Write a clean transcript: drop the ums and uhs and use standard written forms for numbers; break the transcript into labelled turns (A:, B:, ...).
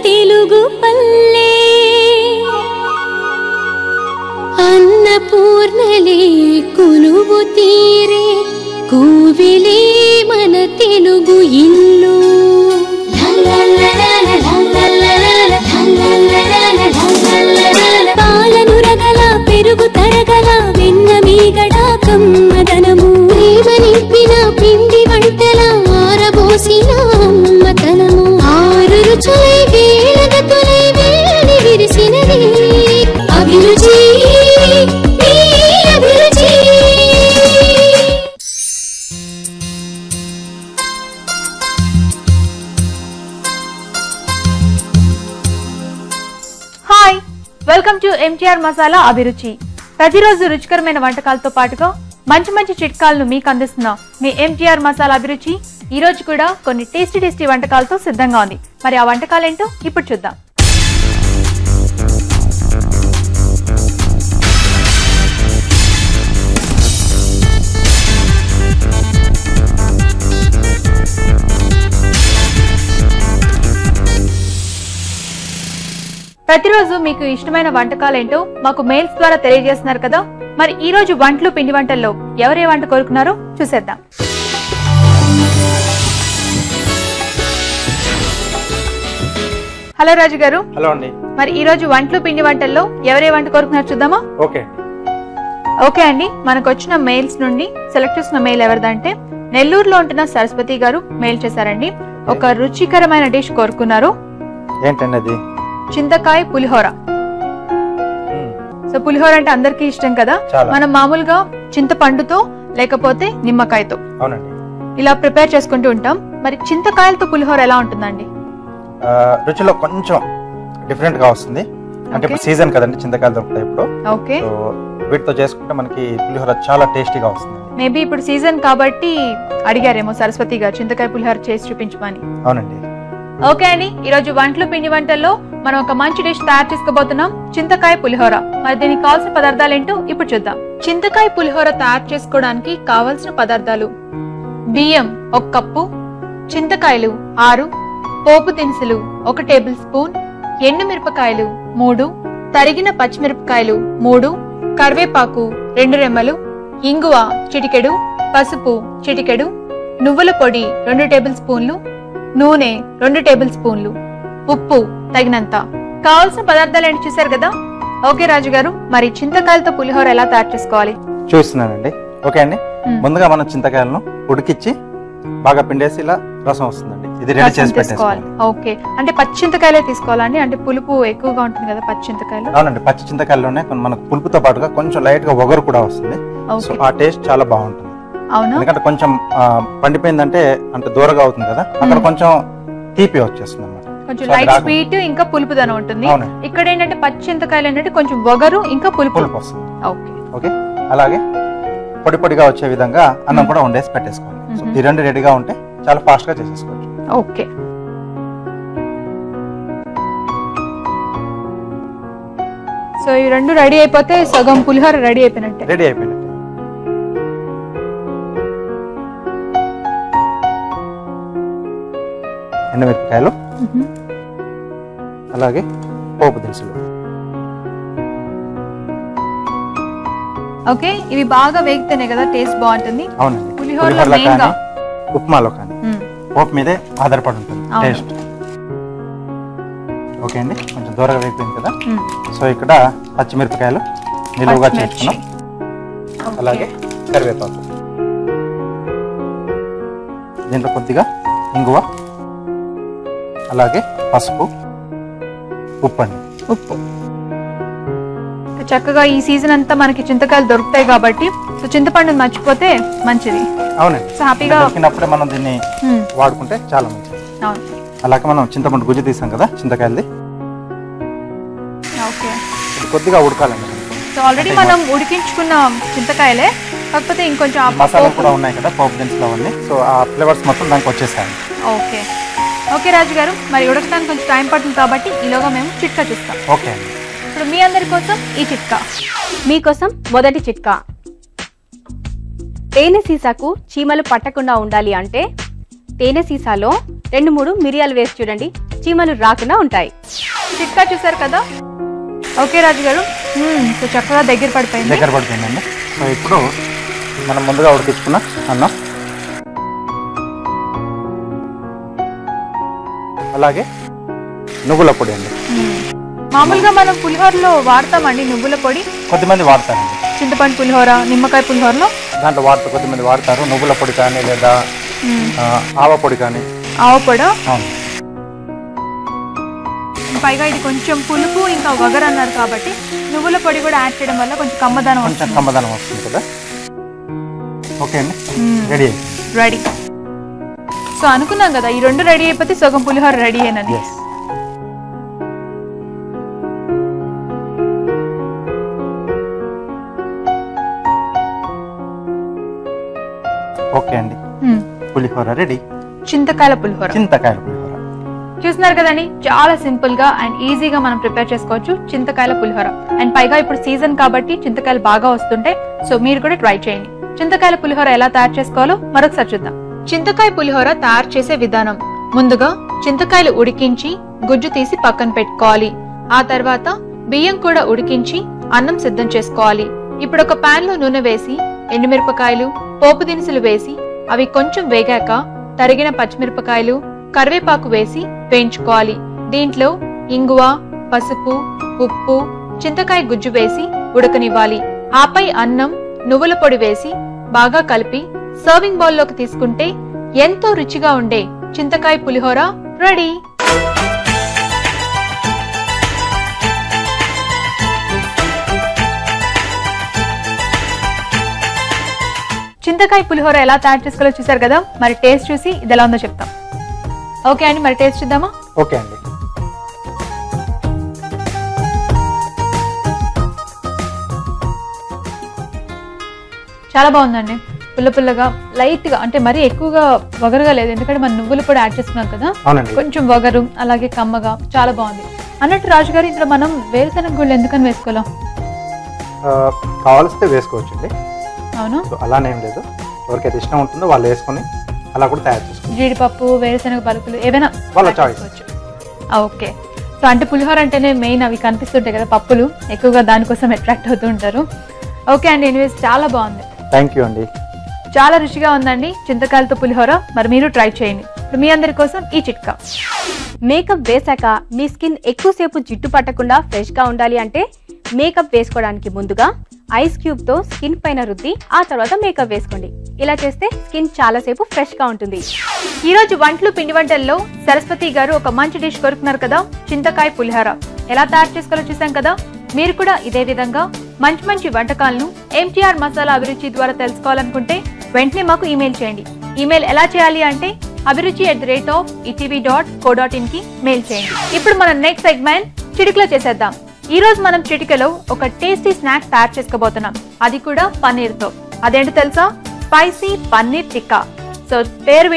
A: తెలుగు పల్లె అన్నపూర్ణలే కొలువు తీరే కోవిలే మన తెలుగు ఇల్లు పాలను రగల పెరుగు తరగల వెన్న మీగడ కమ్మదనము ప్రేమ నింపిన పిండి వంటల ఆరబోసిన అమ్మతనము ఆరు రుచులై వేలగతులై వేడి విరిసినది అభిరుచి అభిరుచి.
B: Hi, welcome to MTR masala అభిరుచి. ప్రతిరోజు రుచికరమైన వంటకాలతో పాటుగా మంచి మంచి చిట్కాలను మీకు అందిస్తున్నాం మీ ఎంటీఆర్ మసాలా అభిరుచి. ఈ రోజు కూడా కొన్ని టేస్టీ వంటకాలతో సిద్ధంగా ఉంది. మరి ఆ వంటకాలు ఏంటో ఇప్పుడు చూద్దాం. ప్రతిరోజు మీకు ఇష్టమైన వంటకాలు ఏంటో మాకు మెయిల్స్ ద్వారా తెలియజేస్తున్నారు కదా. మరి ఈ రోజు వంటలు పిండి వంటల్లో ఎవరే వంట కోరుకున్నారో చూసేద్దాం. హలో రాజు గారు.
C: హలో అండి.
B: మరి ఈ రోజు వంటలు పిండి వంటల్లో ఎవరే వంట కోరుకున్నారు చూద్దామా? ఓకే అండి. మనకు వచ్చిన మెయిల్స్ నుండి సెలెక్ట్ చేసిన మెయిల్ ఎవరిదంటే నెల్లూరులో ఉంటున్న సరస్వతి గారు మెయిల్ చేశారండి. ఒక రుచికరమైన డిష్ కోరుకున్నారు.
C: ఏంటండి అది?
B: చింతకాయ పులిహోర. సో పులిహోర అంటే అందరికీ ఇష్టం కదా. మనం మామూలుగా చింతపండుతో లేకపోతే నిమ్మకాయతో ఇలా ప్రిపేర్ చేసుకుంటూ ఉంటాం. మరి చింతకాయలతో పులిహోర ఎలా ఉంటుందండి?
C: రుచిలో కొంచెం డిఫరెంట్ గా వస్తుంది. అంటే ఇప్పుడు సీజన్ కదండి, చింతకాయలు దొరుకుతాయి ఇప్పుడు.
B: ఓకే.
C: వీటితో చేసుకుంటే మనకి పులిహోర చాలా టేస్టీగా వస్తుంది.
B: మేబీ ఇప్పుడు సీజన్ కాబట్టి అడిగారేమో సరస్వతి గారు చింతకాయ పులిహోర చేసి చూపించమని.
C: అవునండి.
B: ఓకే అండి. ఈ రోజు వంటలు పిండి వంటల్లో మనం ఒక మంచి డిష్ తయారు చేసుకోబోతున్నాం, చింతకాయ పులిహోర. మరి దీనికి కావాల్సిన పదార్థాలు ఏంటో ఇప్పుడు చూద్దాం. చింతకాయ పులిహోర తయారు చేసుకోవడానికి కావలసిన పదార్థాలు: బియ్యం 1 కప్పు, చింతకాయలు 6, పోపు దినుసులు 1 టేబుల్ స్పూన్, ఎండు మిరపకాయలు 3, తరిగిన పచ్చిమిరపకాయలు 3, కరివేపాకు 2 రెమ్మలు, ఇంగువ చిటికెడు, పసుపు చిటికెడు, నువ్వుల పొడి 2 టేబుల్ స్పూన్లు, నూనె 2 టేబుల్ స్పూన్లు, ఉప్పు తగినంత. కావాల్సిన పదార్థాలు ఏంటి చూసారు కదా. ఓకే రాజు గారు, మరి చింతకాయలతో పులిహోర ఎలా తయారు చేసుకోవాలి
C: చూస్తున్నానండి. ఓకే అండి. ముందుగా మనం చింతకాయలను ఉడికిచ్చి బాగా పిండేసి ఇలా రసం వస్తుందండి, ఇది రెడీ చేసి పెట్టేసుకోవాలి.
B: ఓకే. అంటే పచ్చి చింతకాయలే తీసుకోవాలండి? అంటే పులుపు ఎక్కువగా ఉంటుంది కదా పచ్చి చింతకాయలు.
C: అవునండి, పచ్చి చింతకాయల్లోనే మనకు పులుపుతో పాటుగా కొంచెం లైట్ గా ఒగరు కూడా వస్తుంది. సో ఆ టేస్ట్ చాలా బాగుంటుంది.
B: అవును.
C: ఎందుకంటే కొంచెం పండిపోయిందంటే అంటే దూరగా అవుతుంది కదా, అక్కడ కొంచెం తీపి వచ్చేస్తుంది అన్నమాట.
B: కొంచెం లైట్ స్వీట్ ఇంకా పులుపుదనం ఉంటుంది. ఇక్కడ ఏంటంటే పచ్చి చింతకాయలు ఏంటంటే కొంచెం ఒగరు ఇంకా పులుపు వస్తుంది. ఓకే.
C: అలాగే పొడి పొడిగా వచ్చే విధంగా అన్నం కూడా వండేసి పెట్టేసుకోవాలి. సో ఈ రెండు రెడీగా ఉంటే చాలా ఫాస్ట్ గా చేసేసుకోవచ్చు.
B: ఓకే. సో ఈ రెండు రెడీ అయిపోతే సగం పులిహోర రెడీ అయిపోయినట్టే.
C: రెడీ అయిపోయినట్టే. ఎండుమిరపకాయలు, అలాగే పోపు దినుసులు.
B: ఓకే. ఇవి బాగా వేగితేనే కదా టేస్ట్ బాగుంటుంది.
C: అవునండి.
B: పులిహోరలో మెయిన్ గా
C: ఉప్మాలో కానీ పోపు మీదే ఆధారపడి ఉంటుంది టేస్ట్. ఓకే అండి, కొంచెం దూరంగా వేగిపోయింది కదా. సో ఇక్కడ పచ్చిమిరపకాయలు నిలువుగా చేసుకున్నాం, అలాగే కరివేపాకు, దీంట్లో కొద్దిగా ఇంగువ, అలాగే పసుపు, ఉప్పు అండి.
B: ఉప్పు చక్కగా ఈ సీజన్ అంతా మనకి చింతకాయలు దొరుకుతాయి కాబట్టి సో చింతపండుని మర్చిపోతే మంచిది.
C: అవునండి.
B: సో హ్యాపీగా
C: దొరికినప్పుడే మనం దీన్ని వాడుకుంటే చాలా మంచిది. అలాగే మనం చింతపండు గుజ్జు తీసాం కదా చింతకాయలది, కొద్దిగా ఉడకాలండి.
B: సో ఆల్రెడీ మనం ఉడికించుకున్న చింతకాయలే, కాకపోతే ఇంకొంచెం
C: మసాలా కూడా ఉన్నాయి కదా పోపు దినుసులు అవన్నీ. సో ఆ ఫ్లేవర్స్ మొత్తం దానికి వచ్చేసాయి.
B: ఓకే. ఓకే రాజు గారు, మరి ఉడకడానికి కొంచెం టైం పడుతుంది కాబట్టి ఈలోగా మేము చిట్కా చూస్తాం.
C: ఓకే అండి.
B: ఇప్పుడు మీ అందరి కోసం ఈ చిట్కా.
D: మీకోసం మొదటి చిట్కా. తేనె సీసాకు చీమలు పట్టకుండా ఉండాలి అంటే తేనె సీసాలో 2-3 మిరియాలు వేసి చూడండి, చీమలు రాకుండా ఉంటాయి.
B: చిట్కా చూసారు కదా. ఓకే రాజు గారు, సో చక్కగా దగ్గర పడిపోయిందండి.
C: సో ఇప్పుడు మనం ముందుగా ఉడికించుకున్న అన్నం, అలాగే నువ్వుల పొడి అండి.
B: మామూలుగా మనం పులిహోరలో వాడతామండి నువ్వుల పొడి,
C: కొద్దిమంది వాడతారండి.
B: చింతపండు పులిహోర, నిమ్మకాయ పులిహోరలో
C: దాంట్లో కొద్దిమంది వాడతారు నువ్వుల పొడి కానీ, లేదా ఆవ పొడి కానీ.
B: ఆవ పొడి.
C: అవును.
B: పైగా ఇది కొంచెం పులుపు ఇంకా వగరు అన్నారు కాబట్టి నువ్వుల పొడి కూడా యాడ్ చేయడం వల్ల కొంచెం కమ్మదనం
C: వస్తుంది కదా. ఓకే అండి, రెడీ.
B: సో అనుకున్నాం కదా ఈ రెండు రెడీ అయిపోతే సగం పులిహోర రెడీ అయినది.
C: ఓకే అండి, పులిహోర రెడీ.
B: చింతకాయల పులిహోర చూస్తున్నారు కదండి, చాలా సింపుల్ గా అండ్ ఈజీగా మనం ప్రిపేర్ చేసుకోవచ్చు చింతకాయల పులిహోర. అండ్ పైగా ఇప్పుడు సీజన్ కాబట్టి చింతకాయలు బాగా వస్తుంటాయి, సో మీరు కూడా ట్రై చేయండి. చింతకాయల పులిహోర ఎలా తయారు చేసుకోవాలో మరొకసారి చూద్దాం. చింతకాయ పులిహోర తయారు చేసే విధానం: ముందుగా చింతకాయలు ఉడికించి గుజ్జు తీసి పక్కన పెట్టుకోవాలి. ఆ తర్వాత బియ్యం కూడా ఉడికించి అన్నం సిద్ధం చేసుకోవాలి. ఇప్పుడు ఒక పాన్ లో నూనె వేసి ఎండుమిరపకాయలు, పోపు దినుసులు వేసి అవి కొంచెం వేగాక తరిగిన పచ్చిమిరపకాయలు, కరివేపాకు వేసి వేయించుకోవాలి. దీంట్లో ఇంగువ, పసుపు, ఉప్పు, చింతకాయ గుజ్జు వేసి ఉడకనివ్వాలి. ఆపై అన్నం, నువ్వుల పొడి వేసి బాగా కలిపి సర్వింగ్ బౌల్ లోకి తీసుకుంటే ఎంతో రుచిగా ఉండే చింతకాయ పులిహోర రెడీ. చింతకాయ పులిహోర ఎలా తయారు చేసుకోవాలో చూసారు కదా. మరి టేస్ట్ చూసి ఇది ఎలా ఉందో చెప్తాం. ఓకే అండి, మరి టేస్ట్ చూద్దామా?
C: ఓకే అండి.
B: చాలా బాగుందండి. పుల్ల పుల్లగా, లైట్ గా, అంటే మరీ ఎక్కువగా వగరుగా లేదు, ఎందుకంటే మనం నువ్వులు కూడా యాడ్ చేసుకున్నాం కదా. కొంచెం వగరు, అలాగే కమ్మగా, చాలా బాగుంది. అన్నట్టు రాజుగారు, ఇందులో మనం వేరుశనగ గుళ్ళు ఎందుకని వేసుకోవాలా?
C: కావాల్స్తే వేసుకోవచ్చండి.
B: అవును,
C: అలానేం లేదు, ఎవరికైతే ఇష్టం ఉంటుందో వాళ్ళు వేసుకొని అలా కూడా తయారు చేసుకోవచ్చు.
B: జీడిపప్పు, వేరుశనగ పలుకులు ఏవైనా
C: వాళ్ళ చాయిస్.
B: ఓకే. సో అంటే పులిహోర అంటేనే మెయిన్ అవి కనిపిస్తుంటాయి కదా పప్పులు, ఎక్కువగా దానికోసం అట్రాక్ట్ అవుతూ ఉంటారు. ఓకే అండి, ఎనీవేస్ చాలా బాగుంది.
C: థ్యాంక్ యూ అండి.
B: చాలా రుచిగా ఉందండి చింతకాయలతో పులిహోర. మరి మీరు ట్రై చేయండి. మీ అందరి కోసం ఈ చిట్కా.
D: మేకప్ వేసాక మీ స్కిన్ ఎక్కువసేపు జిడ్డు పట్టకుండా ఫ్రెష్ గా ఉండాలి అంటే మేకప్ వేసుకోవడానికి ముందుగా ఐస్ క్యూబ్ తో స్కిన్ పైన రుద్ది ఆ తర్వాత మేకప్ వేసుకోండి. ఇలా చేస్తే స్కిన్ చాలా సేపు ఫ్రెష్ గా ఉంటుంది.
B: ఈ రోజు వంటలు పిండి వంటల్లో సరస్వతి గారు ఒక మంచి డిష్ కోరుకున్నారు కదా, చింతకాయ పులిహోర. ఎలా తయారు చేసుకోవాలో చూసాం కదా. మీరు కూడా ఇదే విధంగా మంచి మంచి వంటకాలను MTR మసాలా అభిరుచి ద్వారా తెలుసుకోవాలనుకుంటే వెంటనే మాకు ఈమెయిల్ చేయండి. ఈమెయిల్ ఎలా చేయాలి అంటే abhiruchi@etv.co.in కి మెయిల్ చేయండి. ఇప్పుడు మనం నెక్స్ట్ సెగ్మెంట్ చిటికలో చేసేద్దాం. ఈ రోజు మనం చిటికలో ఒక టేస్టీ స్నాక్స్ తయారు చేసుకోబోతున్నాం, అది కూడా పన్నీర్ తో. అదేంటో తెలుసా? స్పైసీ పన్నీర్ టిక్కా. సో పేరు